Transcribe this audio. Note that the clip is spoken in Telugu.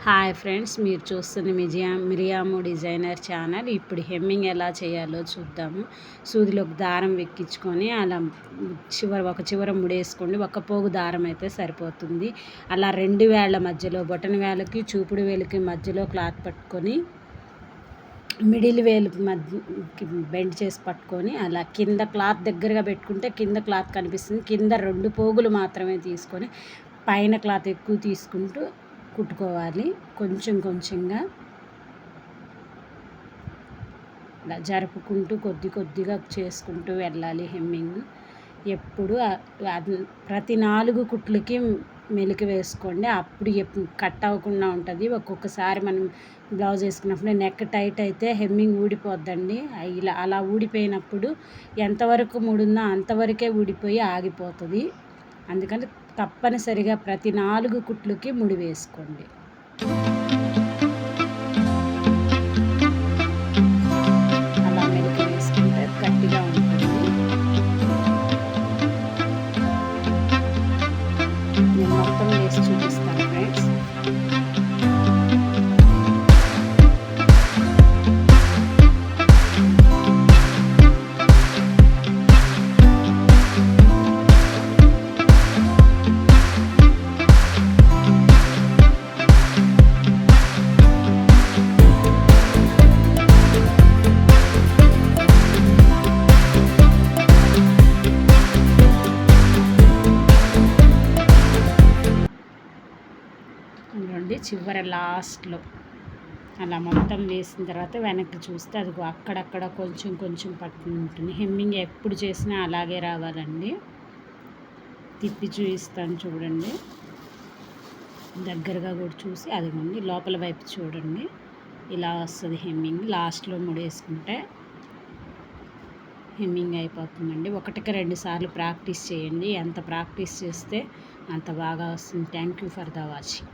హాయ్ ఫ్రెండ్స్, మీరు చూస్తున్న మిరియాము డిజైనర్ ఛానల్. ఇప్పుడు హెమ్మింగ్ ఎలా చేయాలో చూద్దాము. సూదిలోకి దారం ఎక్కించుకొని అలా ఒక చివర ముడేసుకోండి. ఒక పోగు దారం అయితే సరిపోతుంది. అలా రెండు వేళ్ళ మధ్యలో, బొటన వేలకి చూపుడు వేలకి మధ్యలో క్లాత్ పట్టుకొని మిడిల్ వేలు మధ్యకి బెండ్ చేసి పట్టుకొని అలా కింద క్లాత్ దగ్గరగా పెట్టుకుంటే కింద క్లాత్ కనిపిస్తుంది. కింద 2 పోగులు మాత్రమే తీసుకొని పైన క్లాత్ ఎక్కువ తీసుకుంటూ కుట్టుకోవాలి. కొంచెం కొంచెంగా ఇలా జరుపుకుంటూ కొద్దిగా చేసుకుంటూ వెళ్ళాలి హెమ్మింగ్. ఎప్పుడు ప్రతి 4 కుట్లకి మెలికి వేసుకోండి. అప్పుడు కట్ అవ్వకుండా ఉంటుంది. ఒక్కొక్కసారి మనం బ్లౌజ్ వేసుకున్నప్పుడు నెక్ టైట్ అయితే హెమ్మింగ్ ఊడిపోద్దండి. అలా ఊడిపోయినప్పుడు ఎంతవరకు ముడుందో అంతవరకే ఊడిపోయి ఆగిపోతుంది. అందుకని తప్పనిసరిగా ప్రతి 4 కుట్లకి ముడి వేసుకోండి. అలా మెలికి వేసుకుంటే గట్టిగా ఉంటుంది. నేను మొత్తం వేసి చూపిస్తాను ఫ్రెండ్స్. చివరి లాస్ట్లో అలా మొత్తం వేసిన తర్వాత వెనక్కి చూస్తే అది అక్కడక్కడ కొంచెం పట్టుకుంటుంది. హెమ్మింగ్ ఎప్పుడు చేసినా అలాగే రావాలండి. తిప్పి చూపిస్తాను చూడండి. దగ్గరగా కూడా చూసి అదిగోండి లోపల వైపు చూడండి. ఇలా వస్తుంది హెమ్మింగ్. లాస్ట్లో ముడేసుకుంటే హెమ్మింగ్ అయిపోతుందండి. 1కి 2 సార్లు ప్రాక్టీస్ చేయండి. ఎంత ప్రాక్టీస్ చేస్తే అంత బాగా వస్తుంది. Thank you for the watching.